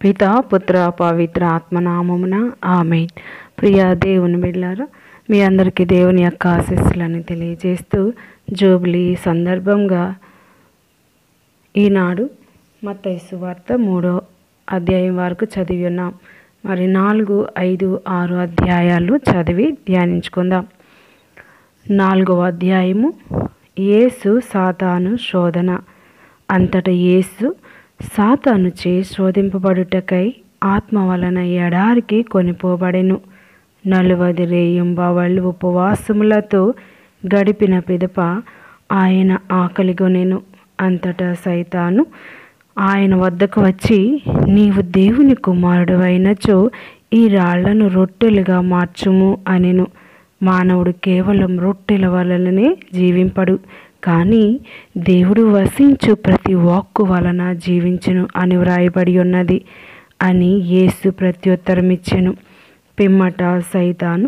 పితా పుత్ర పవిత్ర ఆత్మనామమున ఆమేన్. ప్రియ దేవుని బిడ్డలారా, మీ అందరికీ దేవుని యొక్క ఆశీస్సులను తెలియజేస్తూ జూబిలీ సందర్భంగా ఈనాడు మత్తయి సువార్త 3వ అధ్యాయం వరకు చదివి ఉన్నాం. మరి 4, 5, 6 అధ్యాయాలు చదివి ధ్యానించుకుందాం. 4వ అధ్యాయము యేసు సాతాను శోధన. అంతటా యేసు సాతానుచే శోధింపబడుటకై ఆత్మ వలన ఎడారికి కొనిపోబడెను. 40 రేయింబవళ్ళు ఉపవాసములతో గడిపిన పిదప ఆయన ఆకలిగొనెను. అంతటా సైతాను ఆయన వద్దకు వచ్చి, నీవు దేవుని కుమారుడవైనచో ఈ రాళ్లను రొట్టెలుగా మార్చుము అనెను. మానవుడు కేవలం రొట్టెల వలననే జీవింపడు, కానీ దేవుడు వసించు ప్రతి వాక్కు వలన జీవించును అని వ్రాయబడి ఉన్నది అని యేసు ప్రత్యుత్తరమిచ్చెను. పిమ్మట సైతాను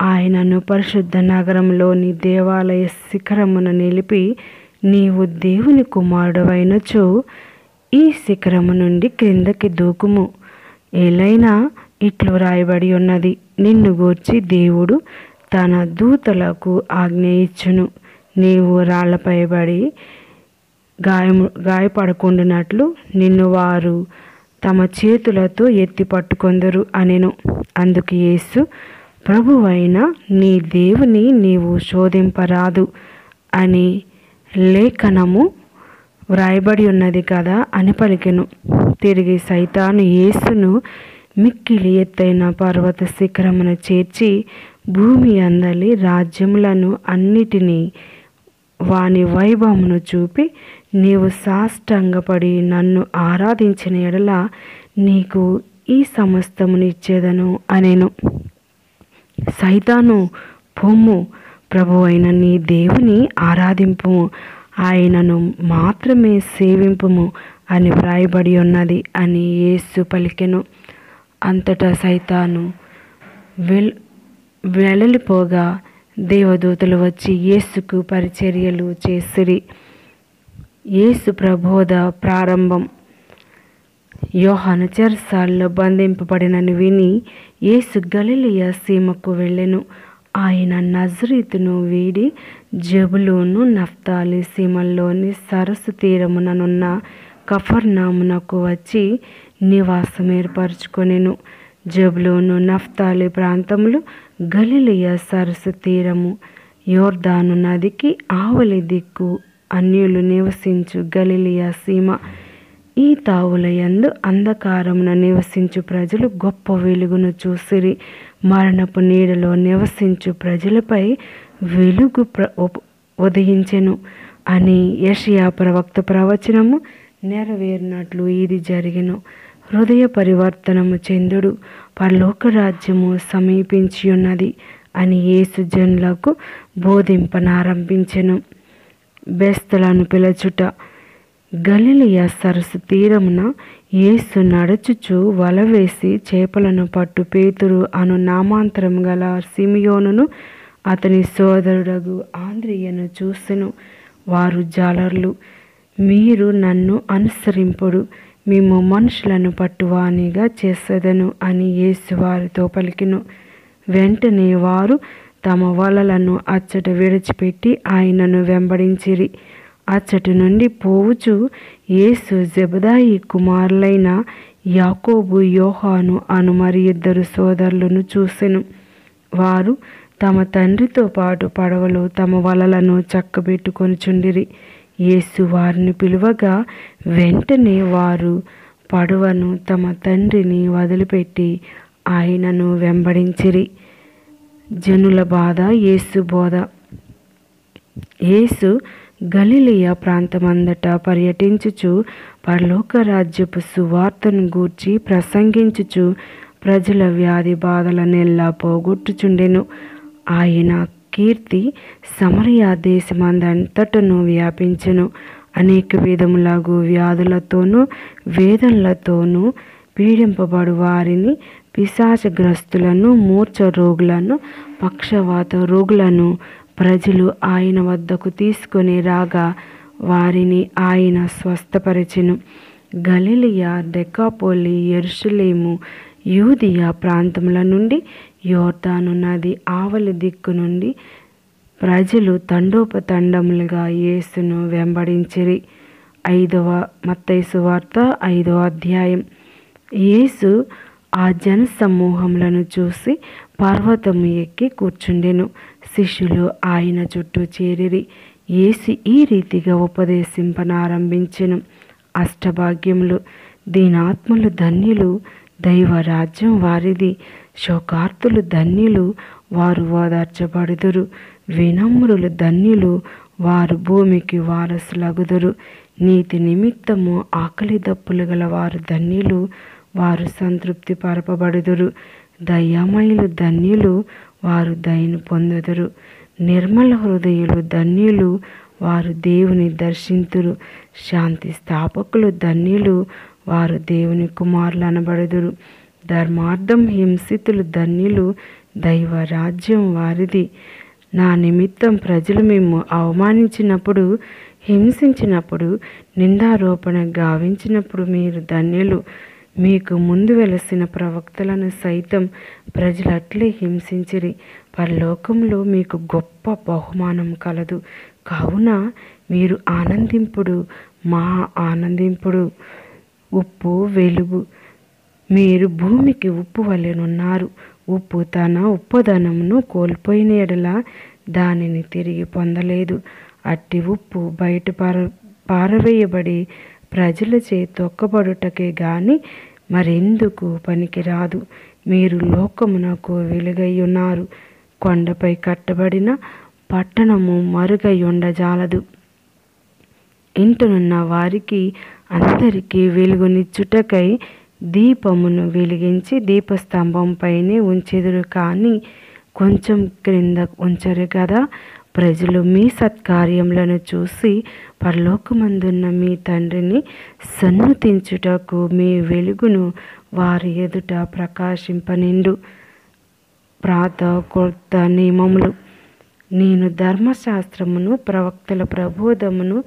ఆయనను పరిశుద్ధ నగరంలోని దేవాలయ శిఖరమున నిలిపి, నీవు దేవుని కుమారుడవైనచో ఈ శిఖరము నుండి క్రిందకి దూకుము. ఏలైనా ఇట్లు వ్రాయబడి ఉన్నది, నిన్ను గూర్చి దేవుడు తన దూతలకు ఆజ్ఞ ఇచ్చును, నీవు రాళ్లపై పడి గాయపడకుండానట్లు నిన్ను వారు తమ చేతులతో ఎత్తి పట్టుకొందరు అనెను. అందుకు యేసు, ప్రభువైన నీ దేవుని నీవు శోధింపరాదు అని లేఖనము వ్రాయబడి ఉన్నది కదా అని పలికెను. తిరిగి సైతాను యేసును మిక్కిలి ఎత్తైన పర్వత శిఖరమున చేర్చి భూమి అందలి రాజ్యములను అన్నిటినీ వాని వైభవమును చూపి, నీవు సాష్టాంగపడి నన్ను ఆరాధించిన ఎడల నీకు ఈ సమస్తమును ఇచ్చేదను అనెను. సైతాను, పొమ్ము, ప్రభువైన నీ దేవుని ఆరాధింపుము, ఆయనను మాత్రమే సేవింపుము అని వ్రాయబడి ఉన్నది అని యేసు పలికెను. అంతటా సైతాను వెడలిపోగా దేవదూతలు వచ్చి యేసుకు పరిచర్యలు చేసిరి. యేసు ప్రబోధ ప్రారంభం. యోహాను చెరసాలలో బంధింపబడినని విని యేసు గలిలయ సీమకు వెళ్ళెను. ఆయన నజరేతును వీడి జెబూలూను నఫ్తాలి సీమల్లోని సరస్సు తీరముననున్న కఫర్నహూమునకు వచ్చి నివాసం ఏర్పరచుకొనెను. జెబూలూను నఫ్తాలి ప్రాంతములు గలిలయ సరస్సు తీరము, యోర్దాను నదికి ఆవలి దిక్కు, అన్యులు నివసించు గలిలయ సీమ. ఈ తావుల యందు అంధకారమున నివసించు ప్రజలు గొప్ప వెలుగును చూసిరి. మరణపు నీడలో నివసించు ప్రజలపై వెలుగు ఉదయించెను అని యెషయా ప్రవక్త ప్రవచనము నెరవేరినట్లు ఇది జరిగెను. హృదయ పరివర్తనము చెందుడు, పరలోక రాజ్యము సమీపించి ఉన్నది అని యేసు జనులకు బోధింపనారంభించెను. బెస్తలను పిలుచుట. గలిలయ సరస్సు తీరమున యేసు నడుచుచు వలవేసి చేపలను పట్టు పేతురు అను నామాంతరం గల సిమియోనును అతని సోదరుడగు ఆంద్రియను చూసెను. వారు జాలర్లు. మీరు నన్ను అనుసరింపుడు, మేము మనుషులను పట్టువానిగా చేసేదను అని యేసు వారితో పలికెను. వెంటనే వారు తమ వలలను అచ్చట విడిచిపెట్టి ఆయనను వెంబడించిరి. అచ్చటి నుండి పోవుచు యేసు జెబెదాయి కుమారులైన యాకోబు, యోహాను అను మరి 2 సోదరులను చూసెను. వారు తమ తండ్రితో పాటు పడవలో తమ వలలను చక్కబెట్టుకొనుచుండిరి. యేసు వారిని పిలువగా వెంటనే వారు పడవను తమ తండ్రిని వదిలిపెట్టి ఆయనను వెంబడించిరి. జనుల బాధ, యేసు బోధ. యేసు గలిలయ ప్రాంతమంతటా పర్యటించుచు పరలోక రాజ్యపు సువార్తను గూర్చి ప్రసంగించుచు ప్రజల వ్యాధి బాధలనెల్లా పోగొట్టుచుండెను. ఆయన కీర్తి సమరయ దేశమందంతటను వ్యాపించెను. అనేక విధములగు వ్యాధులతోనూ వేదనలతోనూ పీడింపబడు వారిని, పిశాచగ్రస్తులను, మూర్ఛ రోగులను, పక్షవాత రోగులను ప్రజలు ఆయన వద్దకు తీసుకొని రాగా వారిని ఆయన స్వస్థపరిచెను. గలిలయ, దెకాపోలి, యెరూషలేము, యూదియా ప్రాంతముల నుండి, యోర్దాను నది ఆవలి దిక్కు నుండి ప్రజలు తండోపతండములుగా యేసును వెంబడించిరి. మత్తయి సువార్త 5వ అధ్యాయం. యేసు ఆ జన సమూహములను చూసి పర్వతము ఎక్కి కూర్చుండెను. శిష్యులు ఆయన చుట్టూ చేరిరి. యేసు ఈ రీతిగా ఉపదేశింపనారంభించెను. అష్టభాగ్యములు, దీనాత్ములు ధన్యులు, దైవరాజ్యం వారిది. శోకార్తులు ధన్యులు, వారు ఓదార్చబడుదురు. వినమ్రులు ధన్యులు, వారు భూమికి వారసులగుదురు. నీతి నిమిత్తము ఆకలి దప్పులు గల వారు ధన్యులు, వారు సంతృప్తి పరపబడుదురు. దయామయులు ధన్యులు, వారు దయను పొందుదురు. నిర్మల హృదయులు ధన్యులు, వారు దేవుని దర్శింతురు. శాంతి స్థాపకులు ధన్యులు, వారు దేవుని కుమారులు అనబడుదురు. ధర్మార్థం హింసితులు ధన్యులు, దైవరాజ్యం వారిది. నా నిమిత్తం ప్రజలు మేము అవమానించినప్పుడు, హింసించినప్పుడు, నిందారోపణ గావించినప్పుడు మీరు ధన్యులు. మీకు ముందు వెలసిన ప్రవక్తలను సైతం ప్రజలు అట్లే హింసించిరి. పరలోకంలో మీకు గొప్ప బహుమానం కలదు. కావున మీరు ఆనందింపుడు, ఆనందింపుడు. ఉప్పు, వెలుగు. మీరు భూమికి ఉప్పు వలెనున్నారు. ఉప్పు తన ఉప్పుదనమును కోల్పోయిన ఎడల దానిని తిరిగి పొందలేదు. అట్టి ఉప్పు బయట పారవేయబడి ప్రజలచే తొక్కబడుటకే గాని మరెందుకు పనికిరాదు. మీరు లోకమునకు వెలుగై ఉన్నారు. కొండపై కట్టబడిన పట్టణము మరుగై ఉండజాలదు. ఇంటనున్న వారికి అందరికీ వెలుగునిచ్చుటకై దీపమును వెలిగించి దీపస్తంభంపైనే ఉంచెదరు, కానీ కొంచెం క్రింద ఉంచరు కదా. ప్రజలు మీ సత్కార్యములను చూసి పరలోకమందున్న మీ తండ్రిని సన్నుతించుటకు మీ వెలుగును వారి ఎదుట ప్రకాశింపనిండు. ప్రాతఃకృత నియమములు. నేను ధర్మశాస్త్రమును ప్రవక్తల ప్రబోధమును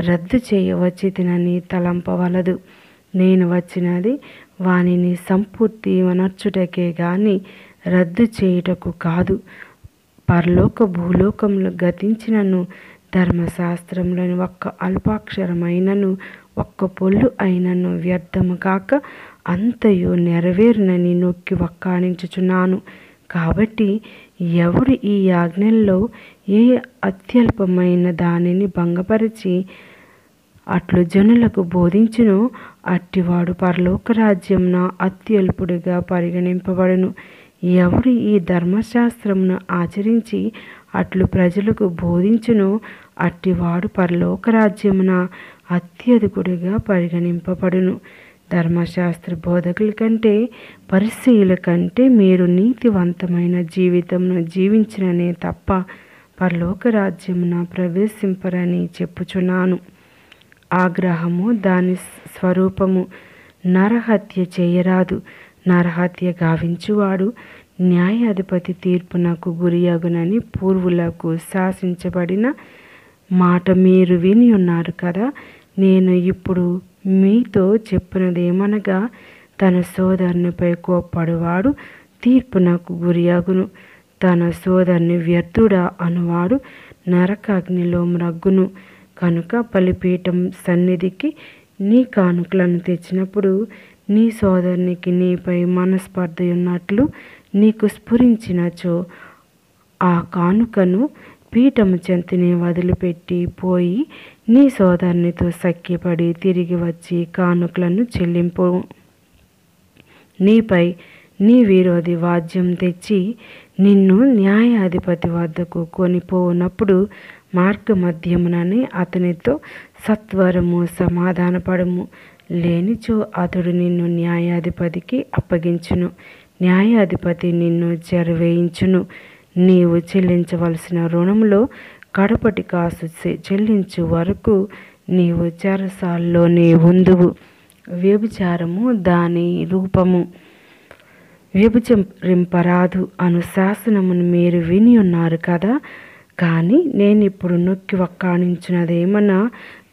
రద్దు చేయవచ్చితినని తలంపవలదు. నేను వచ్చినది వానిని సంపూర్తి వనర్చుటకే గాని రద్దు చేయుటకు కాదు. పరలోక భూలోకములు గతించినను ధర్మశాస్త్రములను ఒక్క అల్పాక్షరమైనను ఒక్క పొల్లు అయినను వ్యర్థము కాక అంతయు నెరవేరునని నొక్కి వక్కాణించుచున్నాను. కాబట్టి ఎవడు ఈ ఆజ్ఞల్లో ఏ అత్యల్పమైన దానిని భంగపరిచి అట్లు జనులకు బోధించునో అట్టివాడు పరలోక రాజ్యమున అత్యల్పుడిగా పరిగణింపబడును. ఎవడు ఈ ధర్మశాస్త్రమును ఆచరించి అట్లు ప్రజలకు బోధించునో అట్టివాడు పరలోక రాజ్యమున అత్యధికుడిగా పరిగణింపబడును. ధర్మశాస్త్ర బోధకుల కంటే పరిసయ్యుల కంటే మీరు నీతివంతమైన జీవితమును జీవించిననే తప్ప పరలోక రాజ్యమున ప్రవేశింపరని చెప్పుచున్నాను. ఆగ్రహము దాని స్వరూపము. నరహత్య చేయరాదు. నరహత్య గావించువాడు న్యాయాధిపతి తీర్పునకు గురియగునని పూర్వులకు శాసించబడిన మాట మీరు విని ఉన్నారు కదా. నేను ఇప్పుడు మీతో చెప్పినదేమనగా, తన సోదరునిపై కోప్పడువాడు తీర్పునకు గురియగును. తన సోదరుని వ్యర్థుడా అనువాడు నరకాగ్నిలో మ్రగ్గును. కనుక బలిపీఠం సన్నిధికి నీ కానుకలను తెచ్చినప్పుడు నీ సోదరునికి నీపై మనస్పర్ధ ఉన్నట్లు నీకు స్ఫురించినచో ఆ కానుకను పీఠము చెంతనే వదిలిపెట్టి పోయి నీ సోదరునితో సఖ్యపడి తిరిగి వచ్చి కానుకలను చెల్లింపు. నీపై నీ విరోధి వాద్యం తెచ్చి నిన్ను న్యాయాధిపతి వద్దకు కొనిపోనప్పుడు మార్గమధ్యముననే అతనితో సత్వరము సమాధానపడము. లేనిచో అతడు నిన్ను న్యాయాధిపతికి అప్పగించును. న్యాయాధిపతి నిన్ను చెరవేయించును. నీవు చెల్లించవలసిన రుణంలో కడపటి కాసు చెల్లించు వరకు నీవు చెరసాల్లోనే ఉందువు. వ్యభిచారము దాని రూపము. వ్యభిచరింపరాదు అను శాసనమును మీరు విని ఉన్నారు కదా. కానీ నేనిప్పుడు నొక్కి వక్కాణించినదేమన్నా,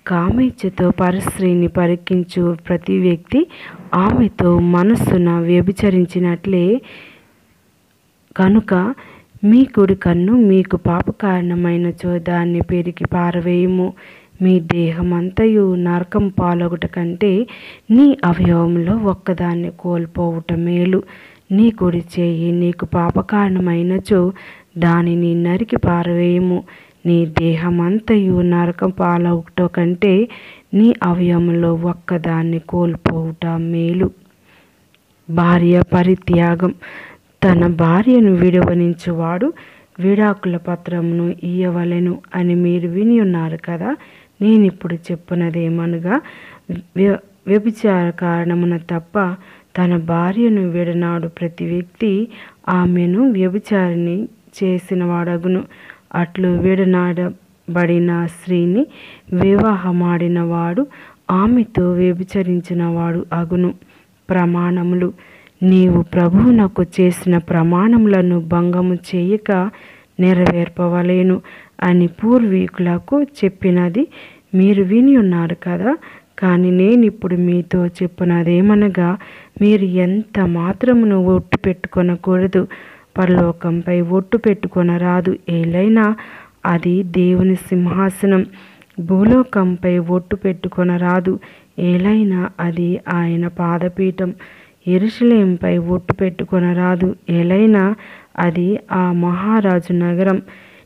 కామేచ్ఛతో పరస్త్రీని పరికించు ప్రతి వ్యక్తి ఆమెతో మనస్సున వ్యభిచరించినట్లే. కనుక మీ కుడి కన్ను మీకు పాప కారణమైనచో దాన్ని పెరికి పారవేయుము. మీ దేహమంతయు నరకం పాలొగుట కంటే నీ అవయవంలో ఒక్కదాన్ని కోల్పోవుట మేలు. నీ కుడి చేయి నీకు పాప కారణమైనచో దానిని నరికి పారవేయుము. నీ దేహమంతయు నరకం పాలవుట కంటే నీ అవయవంలో ఒక్కదాన్ని కోల్పోవుట మేలు. భార్య పరిత్యాగం. తన భార్యను విడవనించువాడు విడాకుల పత్రమును ఇయ్యవలెను అని మీరు విని ఉన్నారు కదా. నేనిప్పుడు చెప్పునదేమనగా, వ్యభిచార కారణమున తప్ప తన భార్యను విడనాడు ప్రతి వ్యక్తి ఆమెను వ్యభిచారిణి చేసిన వాడగును. అట్లు విడనాడబడిన స్త్రీని వివాహమాడిన వాడు ఆమెతో వ్యభిచరించిన వాడు అగును. ప్రమాణములు. నీవు ప్రభువునకు చేసిన ప్రమాణములను భంగము చేయక నెరవేర్పవలేను అని పూర్వీకులకు చెప్పినది మీరు విని ఉన్నారు కదా. కానీ నేనిప్పుడు మీతో చెప్పునదేమనగా, మీరు ఎంత మాత్రమును ఒట్టు పెట్టుకొనకూడదు. పరలోకంపై ఒట్టు పెట్టుకొనరాదు, ఏలైనా అది దేవుని సింహాసనం. భూలోకంపై ఒట్టు పెట్టుకొనరాదు, ఏలైనా అది ఆయన పాదపీఠం. యెరూషలేముపై ఒట్టు పెట్టుకొనరాదు, ఏలైనా అది ఆ మహారాజు నగరం.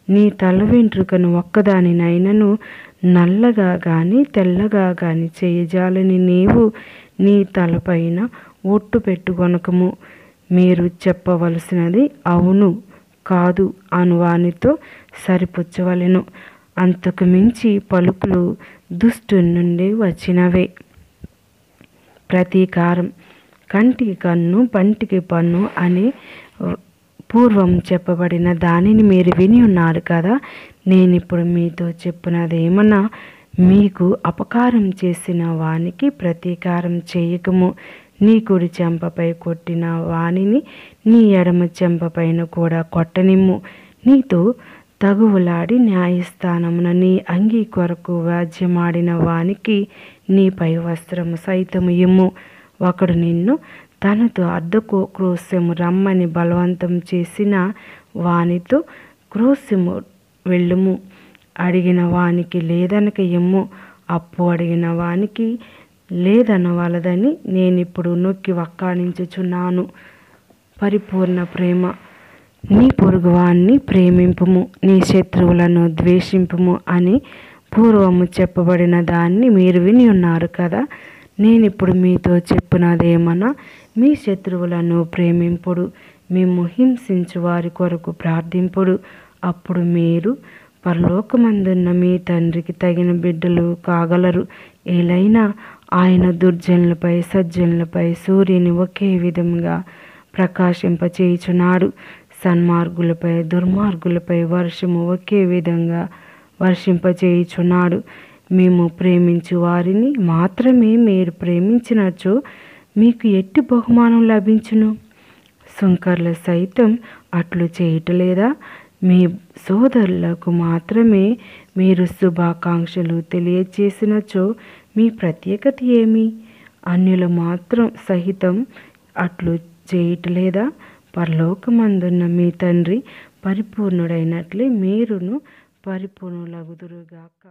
నీ తల వెంట్రుకను ఒక్కదానినైనను నల్లగా గాని తెల్లగా గాని చేయజాలని నీవు నీ తలపైన ఒట్టు పెట్టుకొనకము. మీరు చెప్పవలసినది అవును కాదు అనువానితో సరిపుచ్చవలెను. అంతకు మించి పలుకులు దుష్టుని నుండి వచ్చినవే. ప్రతీకారం. కంటికి కన్ను పంటికి పన్ను అని పూర్వం చెప్పబడిన దానిని మీరు విని ఉన్నారు కదా. నేనిప్పుడు మీతో చెప్పునదేమన్నా, మీకు అపకారం చేసిన వానికి ప్రతీకారం చేయకము. నీ కుడి చెంపపై కొట్టిన వానిని నీ ఎడమ చెంపపైన కూడా కొట్టనిమ్ము. నీతో తగువులాడి న్యాయస్థానమున నీ అంగీ కొరకు వ్యాజ్యమాడిన వానికి నీ పై వస్త్రము సైతము ఇమ్ము. ఒకడు నిన్ను తనతో క్రోస్యము రమ్మని బలవంతం చేసిన వానితో క్రోస్యము వెళ్ళుము. అడిగిన వానికి లేదనక ఇమ్ము. అప్పు అడిగిన వానికి లేదనవలదని నేనిప్పుడు నొక్కి వక్కాణించుచున్నాను. పరిపూర్ణ ప్రేమ. నీ పొరుగువాన్ని ప్రేమింపుము, నీ శత్రువులను ద్వేషింపుము అని పూర్వము చెప్పబడిన దాన్ని మీరు విని ఉన్నారు కదా. నేనిప్పుడు మీతో చెప్పునదేమన్నా, మీ శత్రువులను ప్రేమింపుడు, మిమ్ము హింసించు వారి కొరకు ప్రార్థింపుడు. అప్పుడు మీరు పరలోకమందున్న మీ తండ్రికి తగిన బిడ్డలు కాగలరు. ఏలైనా ఆయన దుర్జనులపై సజ్జనులపై సూర్యుని ఒకే విధంగా ప్రకాశింపచేయుచున్నాడు. సన్మార్గులపై దుర్మార్గులపై వర్షము ఒకే విధంగా వర్షింపచేయుచున్నాడు. మేము ప్రేమించు వారిని మాత్రమే మీరు ప్రేమించినచో మీకు ఎట్టి బహుమానం లభించును. సుంకర్లు సైతం అట్లు చేయటలేదా? మీ సోదరులకు మాత్రమే మీరు శుభాకాంక్షలు తెలియచేసినచో మీ ప్రత్యేకత ఏమి? అన్యులు మాత్రం సహితం అట్లు చేయటలేదా? పరలోకమందున్న మీ తండ్రి పరిపూర్ణుడైనట్లే మీరును పరిపూర్ణులగుదురుగాక.